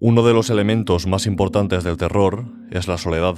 Uno de los elementos más importantes del terror es la soledad.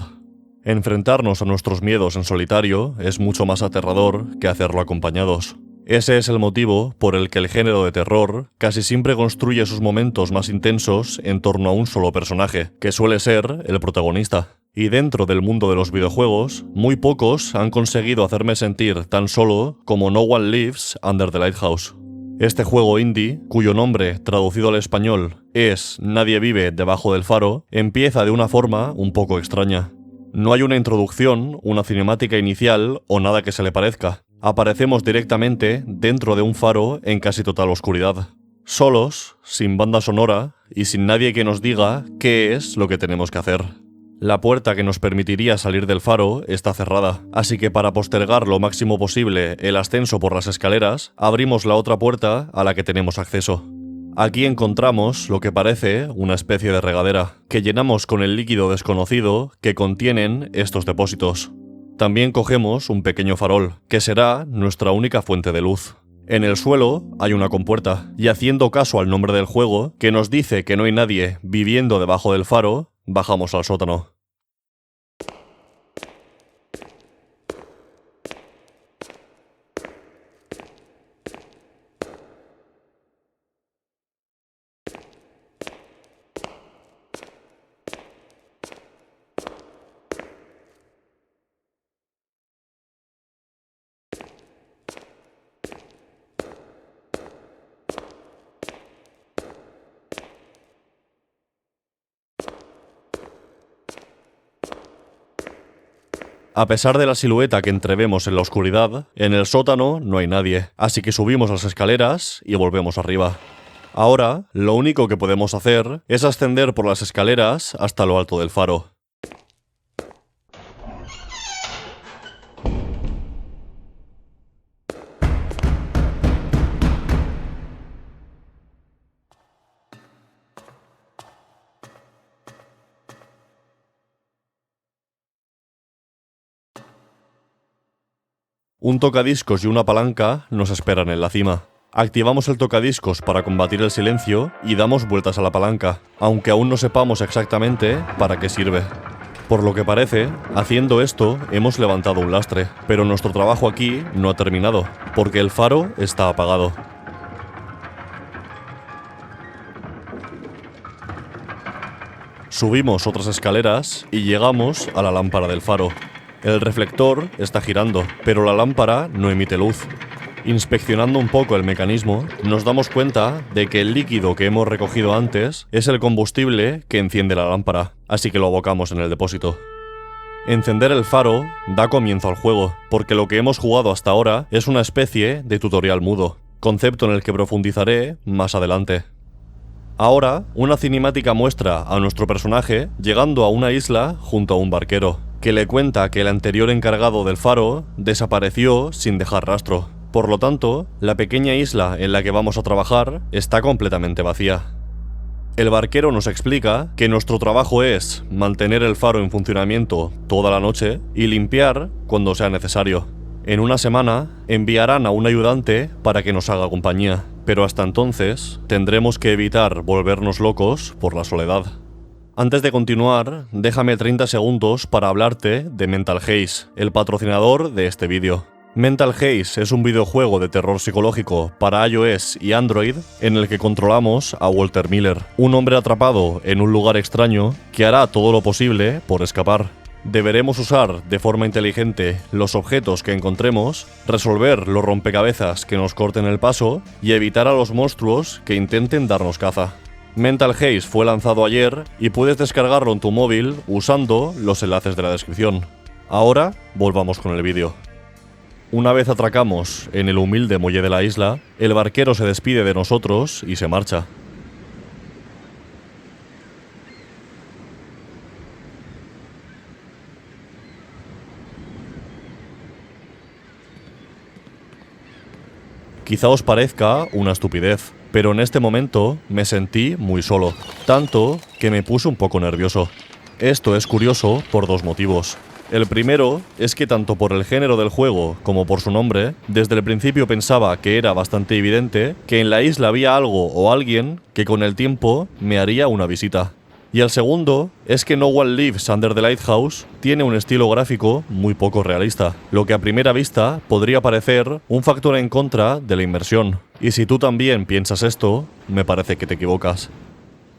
Enfrentarnos a nuestros miedos en solitario es mucho más aterrador que hacerlo acompañados. Ese es el motivo por el que el género de terror casi siempre construye sus momentos más intensos en torno a un solo personaje, que suele ser el protagonista. Y dentro del mundo de los videojuegos, muy pocos han conseguido hacerme sentir tan solo como No One Lives Under the Lighthouse. Este juego indie, cuyo nombre, traducido al español, es Nadie vive debajo del faro, empieza de una forma un poco extraña. No hay una introducción, una cinemática inicial o nada que se le parezca. Aparecemos directamente dentro de un faro en casi total oscuridad. Solos, sin banda sonora y sin nadie que nos diga qué es lo que tenemos que hacer. La puerta que nos permitiría salir del faro está cerrada, así que para postergar lo máximo posible el ascenso por las escaleras, abrimos la otra puerta a la que tenemos acceso. Aquí encontramos lo que parece una especie de regadera, que llenamos con el líquido desconocido que contienen estos depósitos. También cogemos un pequeño farol, que será nuestra única fuente de luz. En el suelo hay una compuerta, y haciendo caso al nombre del juego, que nos dice que no hay nadie viviendo debajo del faro, bajamos al sótano. A pesar de la silueta que entrevemos en la oscuridad, en el sótano no hay nadie, así que subimos las escaleras y volvemos arriba. Ahora, lo único que podemos hacer es ascender por las escaleras hasta lo alto del faro. Un tocadiscos y una palanca nos esperan en la cima. Activamos el tocadiscos para combatir el silencio y damos vueltas a la palanca, aunque aún no sepamos exactamente para qué sirve. Por lo que parece, haciendo esto hemos levantado un lastre, pero nuestro trabajo aquí no ha terminado, porque el faro está apagado. Subimos otras escaleras y llegamos a la lámpara del faro. El reflector está girando, pero la lámpara no emite luz. Inspeccionando un poco el mecanismo, nos damos cuenta de que el líquido que hemos recogido antes es el combustible que enciende la lámpara, así que lo abocamos en el depósito. Encender el faro da comienzo al juego, porque lo que hemos jugado hasta ahora es una especie de tutorial mudo, concepto en el que profundizaré más adelante. Ahora, una cinemática muestra a nuestro personaje llegando a una isla junto a un barquero, que le cuenta que el anterior encargado del faro desapareció sin dejar rastro. Por lo tanto, la pequeña isla en la que vamos a trabajar está completamente vacía. El barquero nos explica que nuestro trabajo es mantener el faro en funcionamiento toda la noche y limpiar cuando sea necesario. En una semana enviarán a un ayudante para que nos haga compañía, pero hasta entonces tendremos que evitar volvernos locos por la soledad. Antes de continuar, déjame 30 segundos para hablarte de Mental Haze, el patrocinador de este vídeo. Mental Haze es un videojuego de terror psicológico para iOS y Android en el que controlamos a Walter Miller, un hombre atrapado en un lugar extraño que hará todo lo posible por escapar. Deberemos usar de forma inteligente los objetos que encontremos, resolver los rompecabezas que nos corten el paso y evitar a los monstruos que intenten darnos caza. Mental Haze fue lanzado ayer y puedes descargarlo en tu móvil usando los enlaces de la descripción. Ahora, volvamos con el vídeo. Una vez atracamos en el humilde muelle de la isla, el barquero se despide de nosotros y se marcha. Quizá os parezca una estupidez, pero en este momento me sentí muy solo, tanto que me puse un poco nervioso. Esto es curioso por dos motivos. El primero es que tanto por el género del juego como por su nombre, desde el principio pensaba que era bastante evidente que en la isla había algo o alguien que con el tiempo me haría una visita. Y el segundo es que No One Lives Under the Lighthouse tiene un estilo gráfico muy poco realista, lo que a primera vista podría parecer un factor en contra de la inmersión. Y si tú también piensas esto, me parece que te equivocas.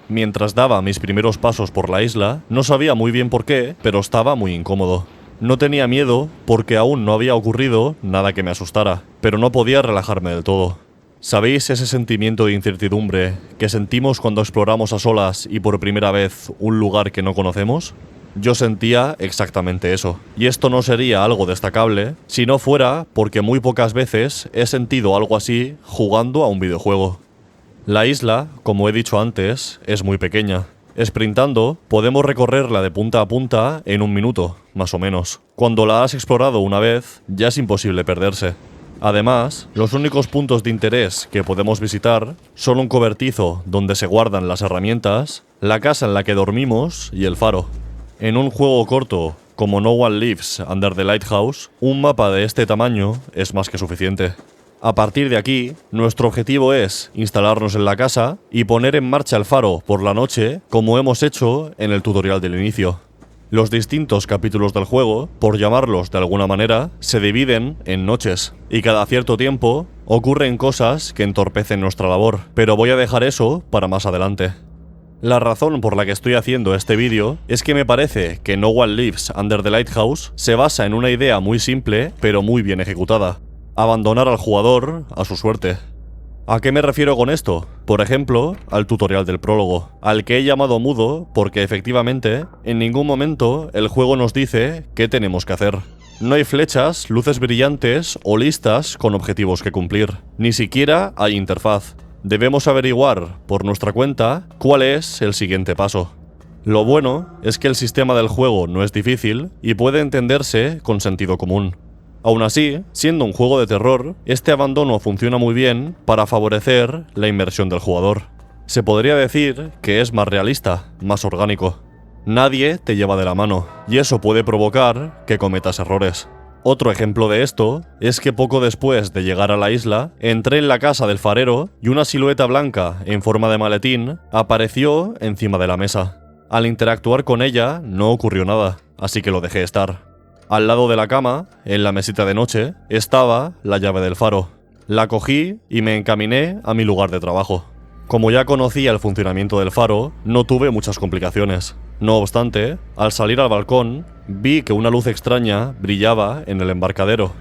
Mientras daba mis primeros pasos por la isla, no sabía muy bien por qué, pero estaba muy incómodo. No tenía miedo porque aún no había ocurrido nada que me asustara, pero no podía relajarme del todo. ¿Sabéis ese sentimiento de incertidumbre que sentimos cuando exploramos a solas y por primera vez un lugar que no conocemos? Yo sentía exactamente eso, y esto no sería algo destacable si no fuera porque muy pocas veces he sentido algo así jugando a un videojuego. La isla, como he dicho antes, es muy pequeña. Sprintando, podemos recorrerla de punta a punta en 1 minuto, más o menos. Cuando la has explorado una vez, ya es imposible perderse. Además, los únicos puntos de interés que podemos visitar son un cobertizo donde se guardan las herramientas, la casa en la que dormimos y el faro. En un juego corto, como No One Lives Under the Lighthouse, un mapa de este tamaño es más que suficiente. A partir de aquí, nuestro objetivo es instalarnos en la casa y poner en marcha el faro por la noche, como hemos hecho en el tutorial del inicio. Los distintos capítulos del juego, por llamarlos de alguna manera, se dividen en noches, y cada cierto tiempo ocurren cosas que entorpecen nuestra labor, pero voy a dejar eso para más adelante. La razón por la que estoy haciendo este vídeo es que me parece que No One Lives Under the Lighthouse se basa en una idea muy simple, pero muy bien ejecutada: abandonar al jugador a su suerte. ¿A qué me refiero con esto? Por ejemplo, al tutorial del prólogo, al que he llamado mudo porque efectivamente en ningún momento el juego nos dice qué tenemos que hacer. No hay flechas, luces brillantes o listas con objetivos que cumplir. Ni siquiera hay interfaz. Debemos averiguar por nuestra cuenta cuál es el siguiente paso. Lo bueno es que el sistema del juego no es difícil y puede entenderse con sentido común. Aún así, siendo un juego de terror, este abandono funciona muy bien para favorecer la inmersión del jugador. Se podría decir que es más realista, más orgánico. Nadie te lleva de la mano, y eso puede provocar que cometas errores. Otro ejemplo de esto es que poco después de llegar a la isla, entré en la casa del farero y una silueta blanca en forma de maletín apareció encima de la mesa. Al interactuar con ella no ocurrió nada, así que lo dejé estar. Al lado de la cama, en la mesita de noche, estaba la llave del faro. La cogí y me encaminé a mi lugar de trabajo. Como ya conocía el funcionamiento del faro, no tuve muchas complicaciones. No obstante, al salir al balcón, vi que una luz extraña brillaba en el embarcadero.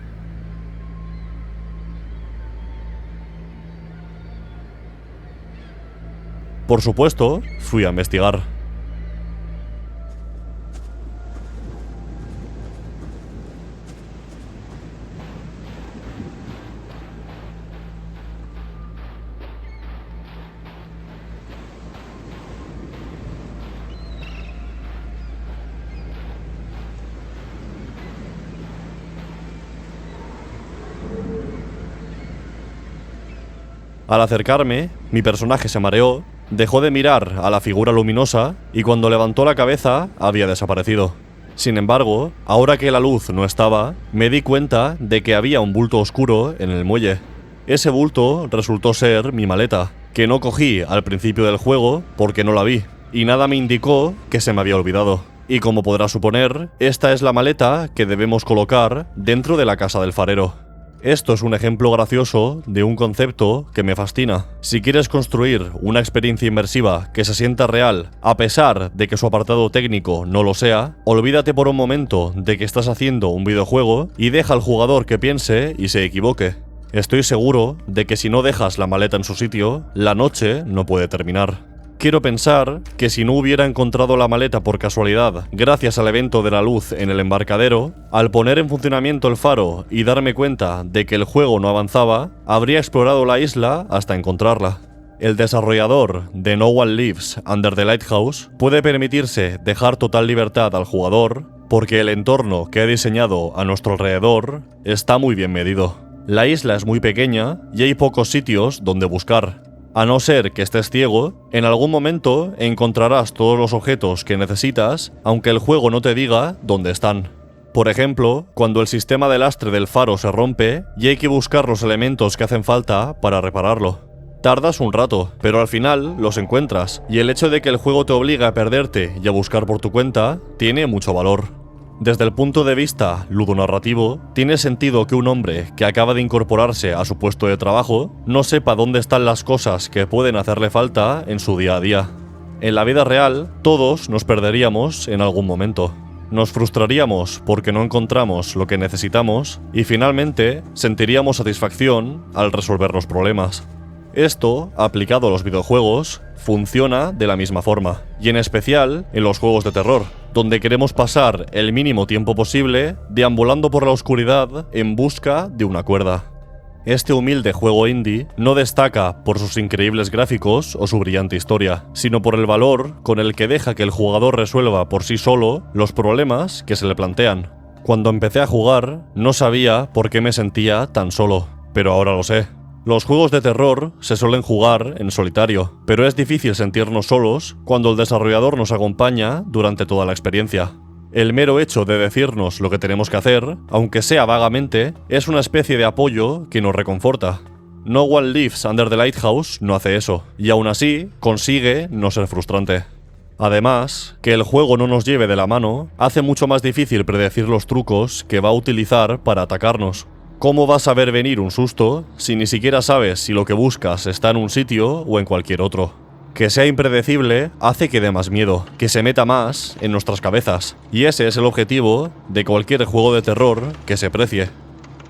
Por supuesto, fui a investigar. Al acercarme, mi personaje se mareó, dejó de mirar a la figura luminosa y cuando levantó la cabeza había desaparecido. Sin embargo, ahora que la luz no estaba, me di cuenta de que había un bulto oscuro en el muelle. Ese bulto resultó ser mi maleta, que no cogí al principio del juego porque no la vi, y nada me indicó que se me había olvidado. Y como podrás suponer, esta es la maleta que debemos colocar dentro de la casa del farero. Esto es un ejemplo gracioso de un concepto que me fascina. Si quieres construir una experiencia inmersiva que se sienta real, a pesar de que su apartado técnico no lo sea, olvídate por un momento de que estás haciendo un videojuego y deja al jugador que piense y se equivoque. Estoy seguro de que si no dejas la maleta en su sitio, la noche no puede terminar. Quiero pensar que si no hubiera encontrado la maleta por casualidad, gracias al evento de la luz en el embarcadero, al poner en funcionamiento el faro y darme cuenta de que el juego no avanzaba, habría explorado la isla hasta encontrarla. El desarrollador de No One Lives Under the Lighthouse puede permitirse dejar total libertad al jugador porque el entorno que ha diseñado a nuestro alrededor está muy bien medido. La isla es muy pequeña y hay pocos sitios donde buscar. A no ser que estés ciego, en algún momento encontrarás todos los objetos que necesitas, aunque el juego no te diga dónde están. Por ejemplo, cuando el sistema de lastre del faro se rompe y hay que buscar los elementos que hacen falta para repararlo. Tardas un rato, pero al final los encuentras, y el hecho de que el juego te obliga a perderte y a buscar por tu cuenta tiene mucho valor. Desde el punto de vista ludonarrativo, tiene sentido que un hombre que acaba de incorporarse a su puesto de trabajo no sepa dónde están las cosas que pueden hacerle falta en su día a día. En la vida real, todos nos perderíamos en algún momento. Nos frustraríamos porque no encontramos lo que necesitamos y finalmente sentiríamos satisfacción al resolver los problemas. Esto, aplicado a los videojuegos, funciona de la misma forma, y en especial en los juegos de terror, donde queremos pasar el mínimo tiempo posible deambulando por la oscuridad en busca de una cuerda. Este humilde juego indie no destaca por sus increíbles gráficos o su brillante historia, sino por el valor con el que deja que el jugador resuelva por sí solo los problemas que se le plantean. Cuando empecé a jugar, no sabía por qué me sentía tan solo, pero ahora lo sé. Los juegos de terror se suelen jugar en solitario, pero es difícil sentirnos solos cuando el desarrollador nos acompaña durante toda la experiencia. El mero hecho de decirnos lo que tenemos que hacer, aunque sea vagamente, es una especie de apoyo que nos reconforta. No One Lives Under the Lighthouse no hace eso, y aún así consigue no ser frustrante. Además, que el juego no nos lleve de la mano hace mucho más difícil predecir los trucos que va a utilizar para atacarnos. ¿Cómo vas a ver venir un susto si ni siquiera sabes si lo que buscas está en un sitio o en cualquier otro? Que sea impredecible hace que dé más miedo, que se meta más en nuestras cabezas, y ese es el objetivo de cualquier juego de terror que se precie.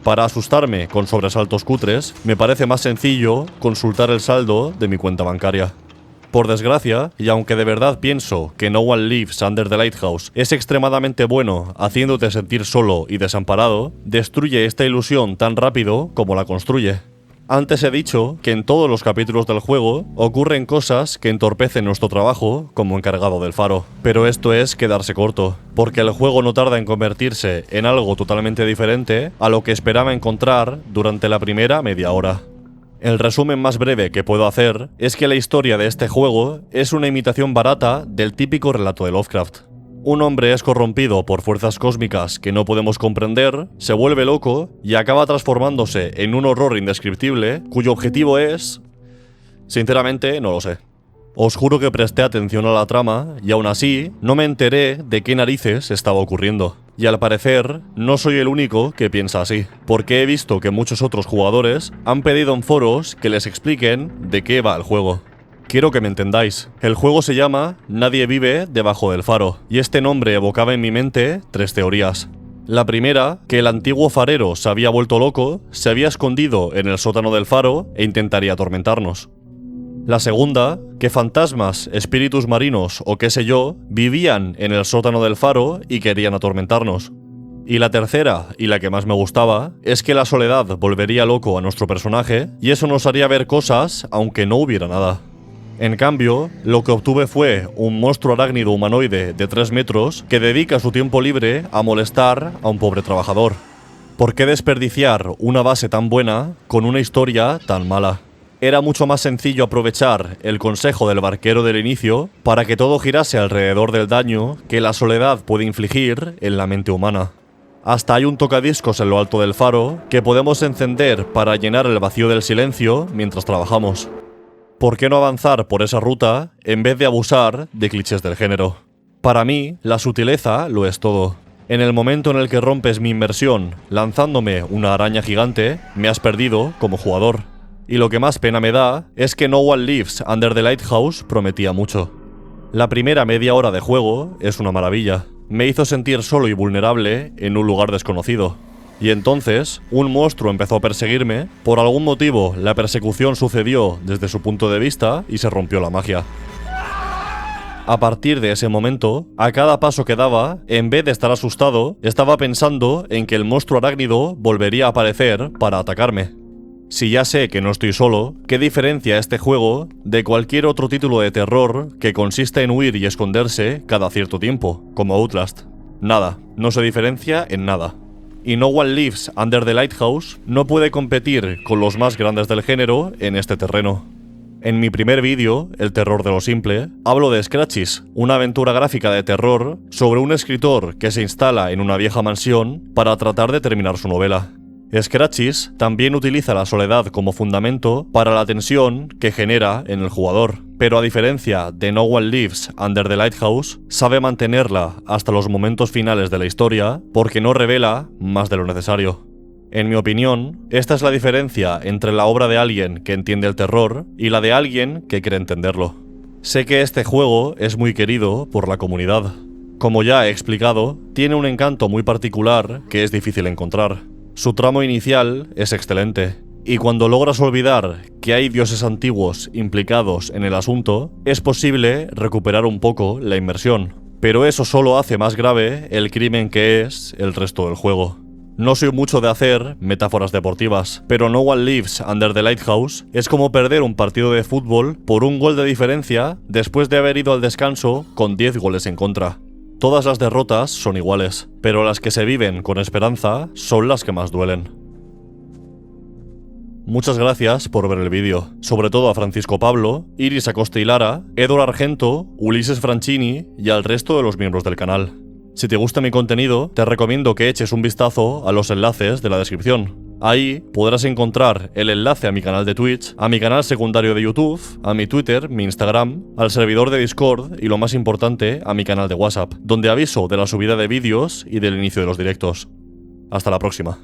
Para asustarme con sobresaltos cutres, me parece más sencillo consultar el saldo de mi cuenta bancaria. Por desgracia, y aunque de verdad pienso que No One Lives Under the Lighthouse es extremadamente bueno haciéndote sentir solo y desamparado, destruye esta ilusión tan rápido como la construye. Antes he dicho que en todos los capítulos del juego ocurren cosas que entorpecen nuestro trabajo como encargado del faro, pero esto es quedarse corto, porque el juego no tarda en convertirse en algo totalmente diferente a lo que esperaba encontrar durante la primera media hora. El resumen más breve que puedo hacer es que la historia de este juego es una imitación barata del típico relato de Lovecraft. Un hombre es corrompido por fuerzas cósmicas que no podemos comprender, se vuelve loco y acaba transformándose en un horror indescriptible cuyo objetivo es... Sinceramente, no lo sé. Os juro que presté atención a la trama y aún así no me enteré de qué narices estaba ocurriendo. Y al parecer, no soy el único que piensa así, porque he visto que muchos otros jugadores han pedido en foros que les expliquen de qué va el juego. Quiero que me entendáis. El juego se llama Nadie vive debajo del faro, y este nombre evocaba en mi mente 3 teorías. La primera, que el antiguo farero se había vuelto loco, se había escondido en el sótano del faro e intentaría atormentarnos. La segunda, que fantasmas, espíritus marinos o qué sé yo, vivían en el sótano del faro y querían atormentarnos. Y la tercera, y la que más me gustaba, es que la soledad volvería loco a nuestro personaje y eso nos haría ver cosas aunque no hubiera nada. En cambio, lo que obtuve fue un monstruo arácnido humanoide de 3 metros que dedica su tiempo libre a molestar a un pobre trabajador. ¿Por qué desperdiciar una base tan buena con una historia tan mala? Era mucho más sencillo aprovechar el consejo del barquero del inicio para que todo girase alrededor del daño que la soledad puede infligir en la mente humana. Hasta hay un tocadiscos en lo alto del faro que podemos encender para llenar el vacío del silencio mientras trabajamos. ¿Por qué no avanzar por esa ruta en vez de abusar de clichés del género? Para mí, la sutileza lo es todo. En el momento en el que rompes mi inmersión lanzándome una araña gigante, me has perdido como jugador. Y lo que más pena me da es que No One Lives Under the Lighthouse prometía mucho. La primera media hora de juego es una maravilla. Me hizo sentir solo y vulnerable en un lugar desconocido. Y entonces, un monstruo empezó a perseguirme. Por algún motivo, la persecución sucedió desde su punto de vista y se rompió la magia. A partir de ese momento, a cada paso que daba, en vez de estar asustado, estaba pensando en que el monstruo arácnido volvería a aparecer para atacarme. Si ya sé que no estoy solo, ¿qué diferencia este juego de cualquier otro título de terror que consiste en huir y esconderse cada cierto tiempo, como Outlast? Nada, no se diferencia en nada. Y No One Lives Under the Lighthouse no puede competir con los más grandes del género en este terreno. En mi primer vídeo, El terror de lo simple, hablo de Scratchys, una aventura gráfica de terror sobre un escritor que se instala en una vieja mansión para tratar de terminar su novela. Scratchys también utiliza la soledad como fundamento para la tensión que genera en el jugador, pero a diferencia de No One Lives Under the Lighthouse, sabe mantenerla hasta los momentos finales de la historia porque no revela más de lo necesario. En mi opinión, esta es la diferencia entre la obra de alguien que entiende el terror y la de alguien que quiere entenderlo. Sé que este juego es muy querido por la comunidad. Como ya he explicado, tiene un encanto muy particular que es difícil encontrar. Su tramo inicial es excelente, y cuando logras olvidar que hay dioses antiguos implicados en el asunto, es posible recuperar un poco la inmersión. Pero eso solo hace más grave el crimen que es el resto del juego. No soy mucho de hacer metáforas deportivas, pero No One Lives Under the Lighthouse es como perder un partido de fútbol por un gol de diferencia después de haber ido al descanso con 10 goles en contra. Todas las derrotas son iguales, pero las que se viven con esperanza son las que más duelen. Muchas gracias por ver el vídeo, sobre todo a Francisco Pablo, Iris Acosta y Lara, Edward Argento, Ulises Franchini y al resto de los miembros del canal. Si te gusta mi contenido, te recomiendo que eches un vistazo a los enlaces de la descripción. Ahí podrás encontrar el enlace a mi canal de Twitch, a mi canal secundario de YouTube, a mi Twitter, mi Instagram, al servidor de Discord y lo más importante, a mi canal de WhatsApp, donde aviso de la subida de vídeos y del inicio de los directos. Hasta la próxima.